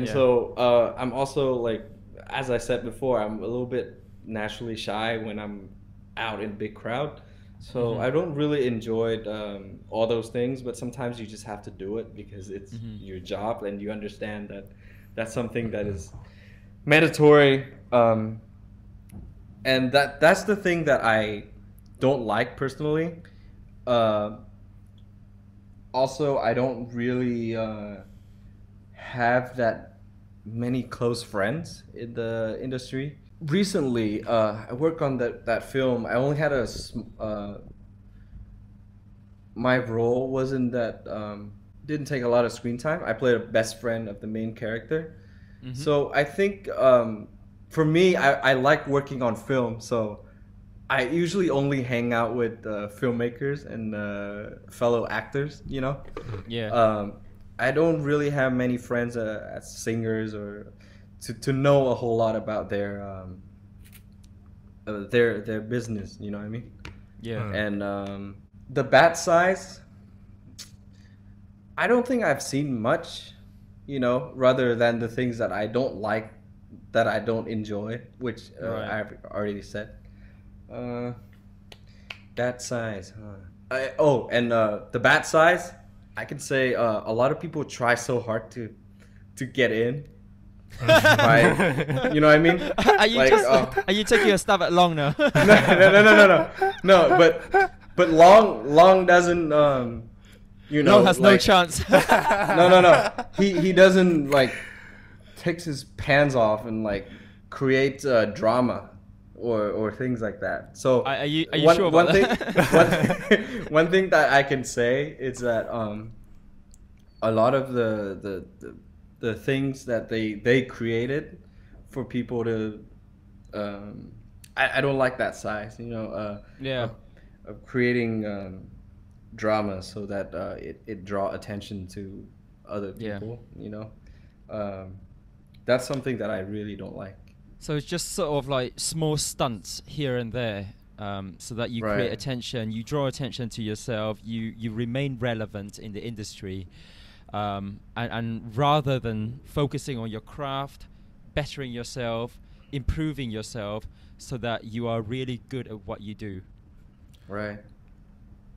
So I'm also like, as I said before, I'm a little bit naturally shy when I'm out in a big crowd. So I don't really enjoy all those things, but sometimes you just have to do it because it's your job, and you understand that that's something that is mandatory. And that's the thing that I don't like personally. Also, I don't really have that many close friends in the industry. Recently, I worked on that film. I only had my role wasn't that didn't take a lot of screen time. I played a best friend of the main character. So I think for me, I like working on film. So I usually only hang out with filmmakers and fellow actors, you know. I don't really have many friends as singers or to know a whole lot about their business, you know what I mean? And the bad sides, I don't think I've seen much, you know, rather than the things that I don't like, that I don't enjoy, which I've already said. Bad sides, the bad sides, I can say a lot of people try so hard to get in. You know what I mean? Are you taking a stab at Long now? No, but Long doesn't you know, Long has no chance. No. He doesn't like takes his pants off and like creates drama or things like that. So Are you one, sure one about thing that? one thing that I can say is that a lot of the things that they created for people to I don't like that size, you know, Yeah. of creating drama so that it draw attention to other Yeah. people, you know. That's something that I really don't like. So it's just sort of like small stunts here and there, so that you create Right. attention, you draw attention to yourself, you remain relevant in the industry, and rather than focusing on your craft, bettering yourself, improving yourself, so that you are really good at what you do. Right.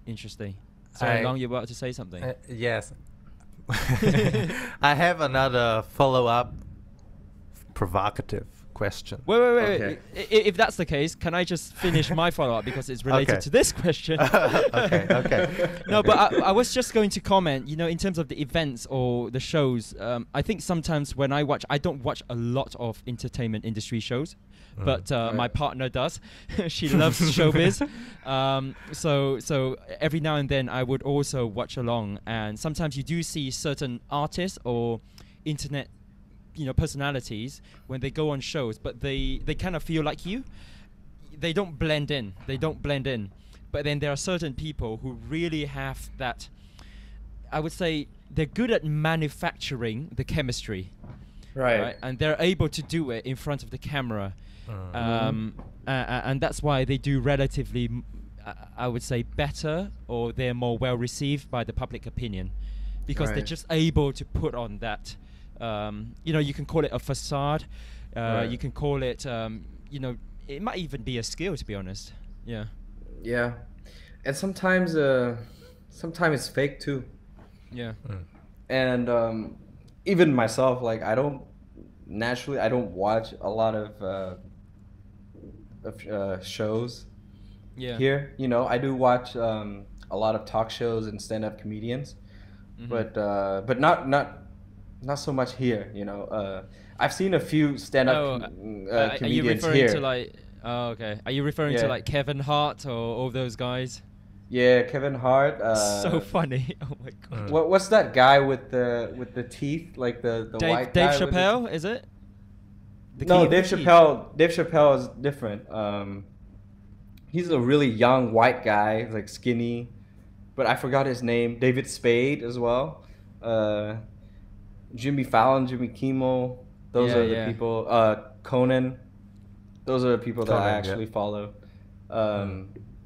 Interesting. Sorry, Long, you were about to say something. Yes. I have another follow-up provocative question. Wait. Okay. If that's the case, can I just finish my follow-up because it's related Okay. to this question? Okay. No, but I was just going to comment, you know, in terms of the events or the shows, I think sometimes when I don't watch a lot of entertainment industry shows, but my partner does. She loves showbiz. So every now and then I would also watch along, and sometimes you do see certain artists or internet, you know, personalities when they go on shows, but they kind of feel like you. They don't blend in. But then there are certain people who really have that, I would say they're good at manufacturing the chemistry. Right. And they're able to do it in front of the camera. And that's why they do relatively, I would say, better, or they're more well received by the public opinion, because they're Right. just able to put on that, you know, you can call it a facade, Right. you can call it, you know, it might even be a skill, to be honest. Yeah. Yeah. And sometimes it's fake too. Yeah. And even myself, like I don't watch a lot of shows Yeah. here. You know, I do watch a lot of talk shows and stand-up comedians, Mhm. but not so much here. You know, I've seen a few stand-up Are you comedians referring here. to like? Oh, okay. Are you referring to Yeah. like Kevin Hart or all those guys? Yeah, Kevin Hart. So funny. Oh my god. What's that guy with the teeth, like the white Dave guy with the Chappelle, is it? No, key- Dave the key. Chappelle. Dave Chappelle is different. He's a really young white guy, like skinny, but I forgot his name. David Spade as well. Jimmy Fallon, Jimmy Kimmel. Those Yeah, are the yeah. people. Conan. Those are the people that I Conan, yeah. actually follow.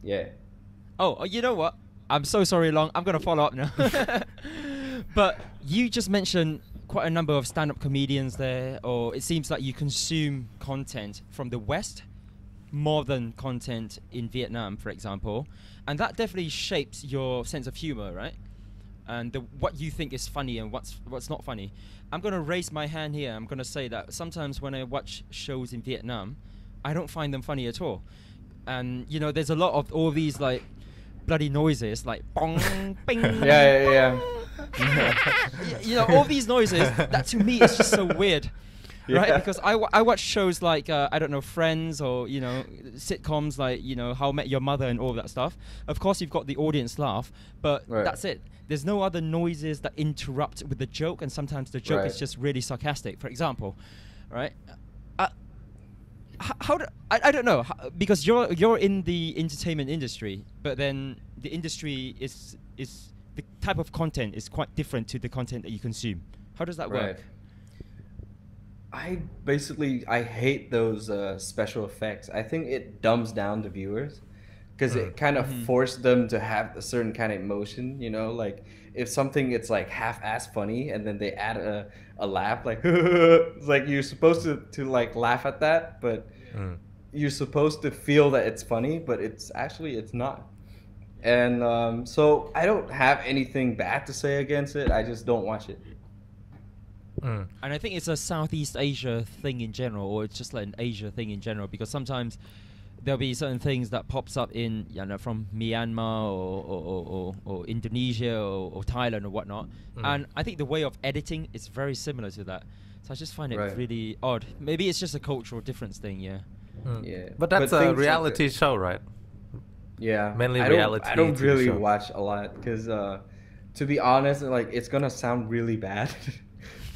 Yeah. Oh, you know what? I'm so sorry, Long. I'm gonna follow up now. But you just mentioned quite a number of stand-up comedians there, or it seems like you consume content from the West more than content in Vietnam, for example, and that definitely shapes your sense of humor, right? And what you think is funny and what's not funny. I'm gonna raise my hand here. I'm gonna say that sometimes when I watch shows in Vietnam, I don't find them funny at all. And you know, there's a lot of all these like bloody noises, like bong, bing. Yeah. You know, all these noises, that to me is just so weird, right? Yeah. Because I watch shows like, I don't know, Friends, or, you know, sitcoms like, you know, How I Met Your Mother and all that stuff. Of course, you've got the audience laugh, but Right. that's it. There's no other noises that interrupt with the joke, and sometimes the joke is Right. just really sarcastic, for example, right? I don't know, because you're in the entertainment industry, but then the industry is the type of content is quite different to the content that you consume. How does that work? I hate those special effects. I think it dumbs down the viewers, because it kind of forced them to have a certain kind of emotion. You know, like if something it's like half-ass funny, and then they add a laugh, like it's like you're supposed to like laugh at that, but you're supposed to feel that it's funny, but it's not. And so I don't have anything bad to say against it. I just don't watch it. And I think it's a Southeast Asia thing in general, or it's just like an Asia thing in general, because sometimes there'll be certain things that pops up in, you know, from Myanmar or Indonesia or Thailand or whatnot, and I think the way of editing is very similar to that. So I just find it Right. really odd. Maybe it's just a cultural difference thing, yeah. Yeah, But that's a things like reality show, right? Yeah, Mainly I don't, reality I don't TV really shows. watch a lot because, to be honest, like it's gonna sound really bad,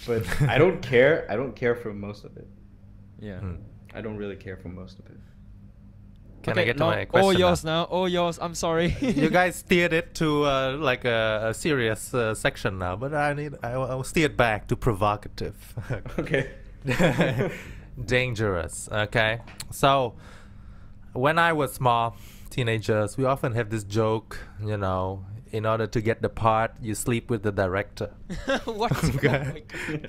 but I don't care. I don't care for most of it. Yeah. I don't really care for most of it. Can I get to no, my question all now? yours now. All yours. I'm sorry. You guys steered it to like a serious section now, but I'll steer it back to provocative. Okay. Dangerous. Okay. So when I was small, teenagers, we often have this joke, you know, in order to get the part, you sleep with the director. What? Okay.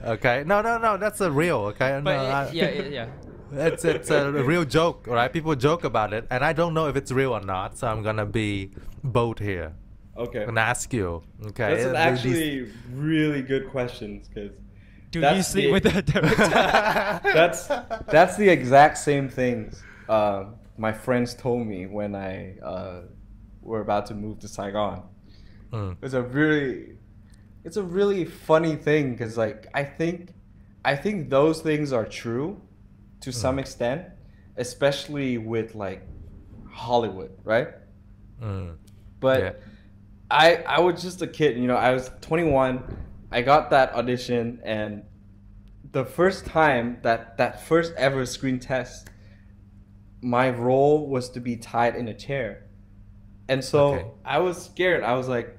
Okay. No, that's a real. Okay. But No, yeah. it's a real joke, right? People joke about it, and I don't know if it's real or not. So I'm gonna be bold here Okay. and ask you. Okay. This is these- actually really good questions because Do you sleep with the director? that's the exact same things my friends told me when I were about to move to Saigon. It's a really funny thing because like I think those things are true to some extent, especially with like Hollywood, right? But Yeah. I was just a kid, you know. I was 21. I got that audition, and the first time that first ever screen test, my role was to be tied in a chair, and so Okay. I was scared. I was like,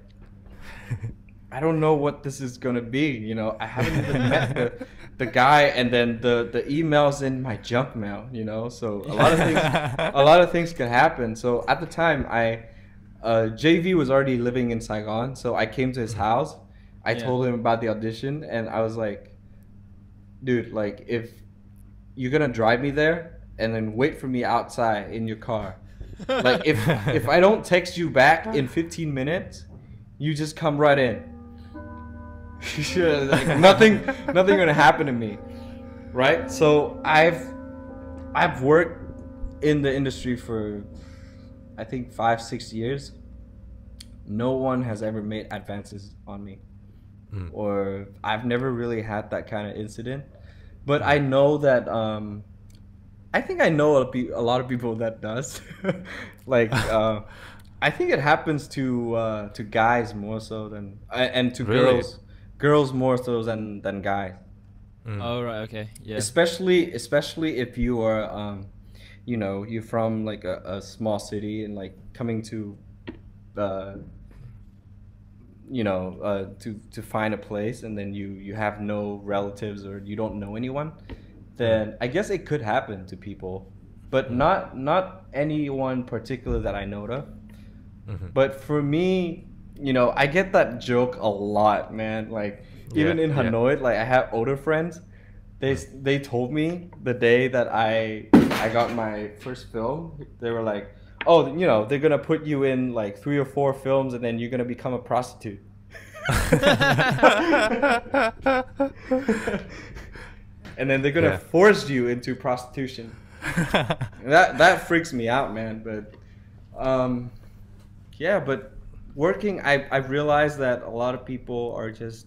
I don't know what this is gonna be, you know. I haven't even met the guy, and then the emails in my junk mail, you know. So a lot of things could happen. So at the time, JV was already living in Saigon, so I came to his house. I told him about the audition, and I was like, dude, like if you're gonna drive me there and then wait for me outside in your car, like if I don't text you back in 15 minutes, you just come right in. Like, nothing gonna happen to me, right? So I've worked in the industry for I think 5-6 years. No one has ever made advances on me, or I've never really had that kind of incident. But I know that I think I know a lot of people that does. Like I think it happens to guys more so than and to Really? girls more so than guys. Oh right, okay, yeah. Especially if you are you know, you're from like a small city and like coming to you know, to find a place, and then you have no relatives or you don't know anyone, then I guess it could happen to people, but not anyone particular that I know of. But for me, you know, I get that joke a lot, man. Like even in Hanoi, like I have older friends. They told me the day that I got my first film, they were like, oh, you know, they're gonna put you in like 3 or 4 films, and then you're gonna become a prostitute. And then they're gonna force you into prostitution. That freaks me out, man. But yeah, but working, I've realized that a lot of people are just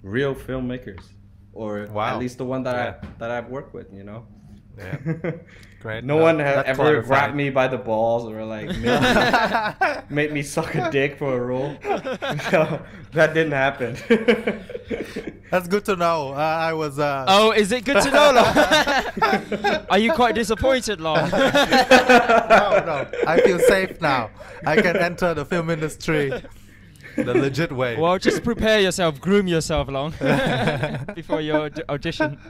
real filmmakers, or at least the one that I've worked with, you know. Yeah. Great. No one has that ever clarified. grabbed me by the balls or like made me suck a dick for a role. No, that didn't happen. That's good to know. I was. Oh, is it good to know, Long? Are you quite disappointed, Long? No. I feel safe now. I can enter the film industry the legit way. Well, just prepare yourself, groom yourself, Long, before your audition.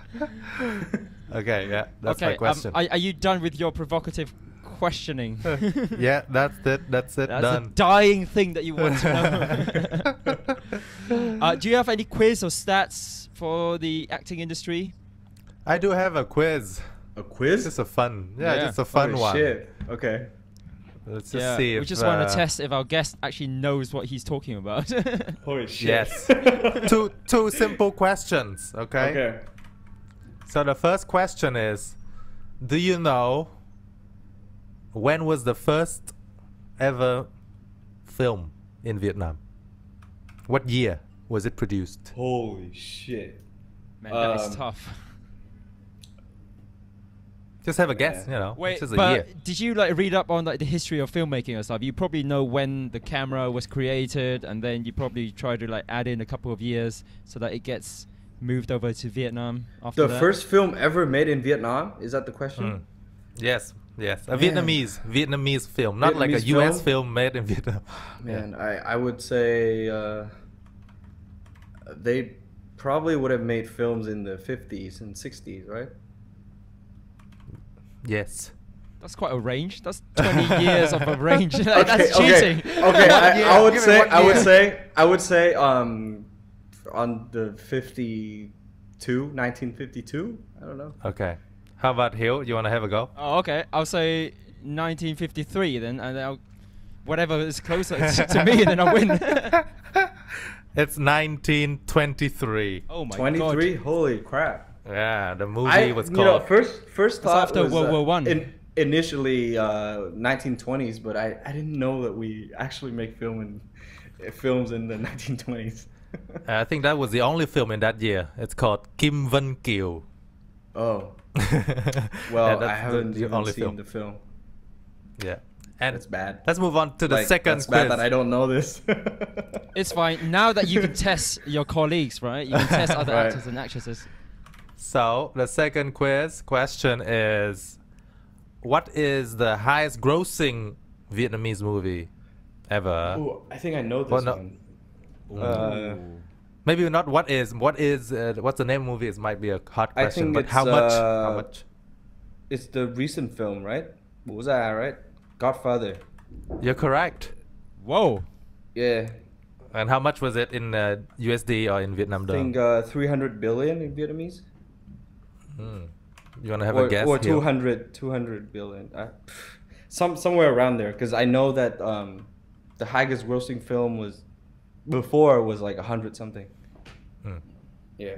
Okay, yeah, that's Okay, my question. are you done with your provocative questioning? Yeah, that's it. That's That's done. a dying thing that you want to know. Do you have any quiz or stats for the acting industry? I do have a quiz. A quiz? Just a fun. Yeah, Yeah. just a fun Oh, one. shit. Okay. Let's just see if. we just want to test if our guest actually knows what he's talking about. Holy shit. Yes. two simple questions. Okay. Okay. So the first question is, do you know when was the first ever film in Vietnam? What year was it produced? Holy shit. Man, that is tough. Just have a guess, you know. Wait, it's just a but year. did you like read up on like the history of filmmaking or stuff? You probably know when the camera was created, and then you probably try to like add in a couple of years so that it gets moved over to Vietnam after The that. first film ever made in Vietnam? Is that the question? Yes. A Man. Vietnamese film, not like a Vietnamese US film made in Vietnam. Man, I would say they probably would have made films in the 50s and 60s, right? Yes. That's quite a range. That's 20 years of a range. Like, that's cheating. Okay, I would say on the 1952. I don't know. Okay. How about Hill? You want to have a go? Oh, okay. I'll say 1953 then, and then whatever is closer to me, then I'll win. It's 1923. Oh my 23? god. Holy crap. Yeah, the movie was called. You know, first thought after was, World War One. Initially 1920s, but I didn't know that we actually make films in the 1920s. I think that was the only film in that year. It's called Kim Vân Kiều. Oh. Well, Yeah, I haven't the even only seen film. the film. Yeah. And That's bad. let's move on to the second that's quiz. bad that I don't know this. It's fine. Now that you can test your colleagues, right? You can test other Right. actors and actresses. So the second quiz question is, what is the highest grossing Vietnamese movie ever? Ooh, I think I know this Well, no. one. Maybe not what's the name of the movie? It might be a hard I question, think but it's, how much? It's the recent film, right? What was that, right? Godfather. You're correct. Whoa. Yeah. And how much was it in USD or in Vietnam I dong? think 300 billion in Vietnamese. You want to have a guess? Or Hill? 200 billion. Somewhere around there, because I know that the highest grossing film was like 100 something. Yeah.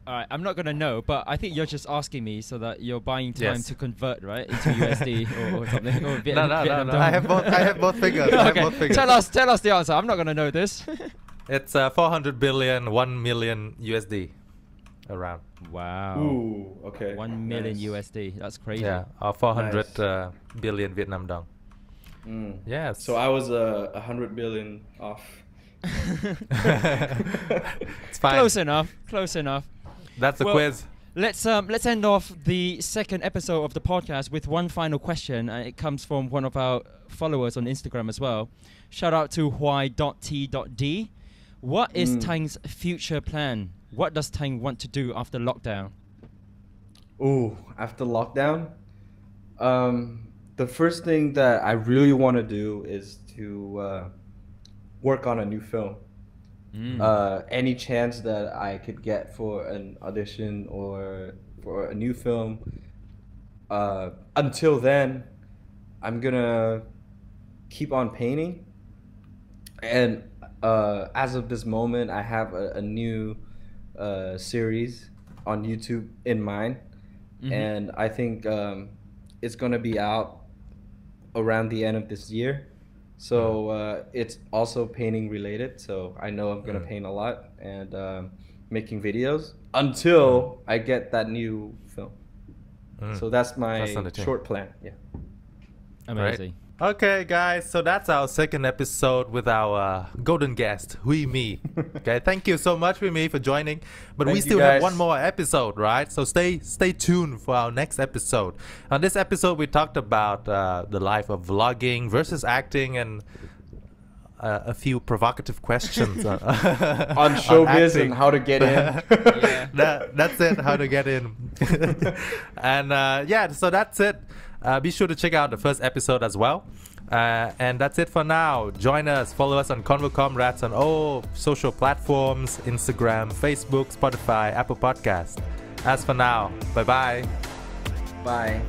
All right, I'm not gonna know, but I think you're just asking me so that you're buying time Yes. to convert, right, into USD or something. Or No. Vietnam I have both figures. I have Okay, both figures. tell us the answer. I'm not gonna know this. It's 400 billion, 1 million USD, around. Wow. Ooh. Okay. 1 million Nice. USD. That's crazy. Yeah, or 400 Nice. billion Vietnam dong. Yes. So I was 100 billion off. It's fine. Close enough. Close enough. That's the Well, quiz. Let's end off the second episode of the podcast with one final question. It comes from one of our followers on Instagram as well. Shout out to Huy.T.D. What is Tang's future plan? What does Tang want to do after lockdown? Ooh, after lockdown, the first thing that I really want to do is to work on a new film. Any chance that I could get for an audition or for a new film. Until then, I'm gonna keep on painting. And as of this moment, I have a new series on YouTube in mind. And I think it's gonna be out around the end of this year. So it's also painting related. So I know I'm gonna paint a lot and making videos until I get that new film. So that's my short plan. Yeah. Amazing. Okay, guys, so that's our second episode with our golden guest, Huyme. Okay, thank you so much, Huyme, for joining. But we Thank you, still have guys. one more episode, right? So stay tuned for our next episode. On this episode, we talked about the life of vlogging versus acting and a few provocative questions on Showbiz acting. and how to get in. Yeah. That's it, how to get in. And yeah, so that's it. Be sure to check out the first episode as well. And that's it for now. Join us, follow us on Convo Comrades on all social platforms, Instagram, Facebook, Spotify, Apple Podcasts. As for now, bye-bye. Bye.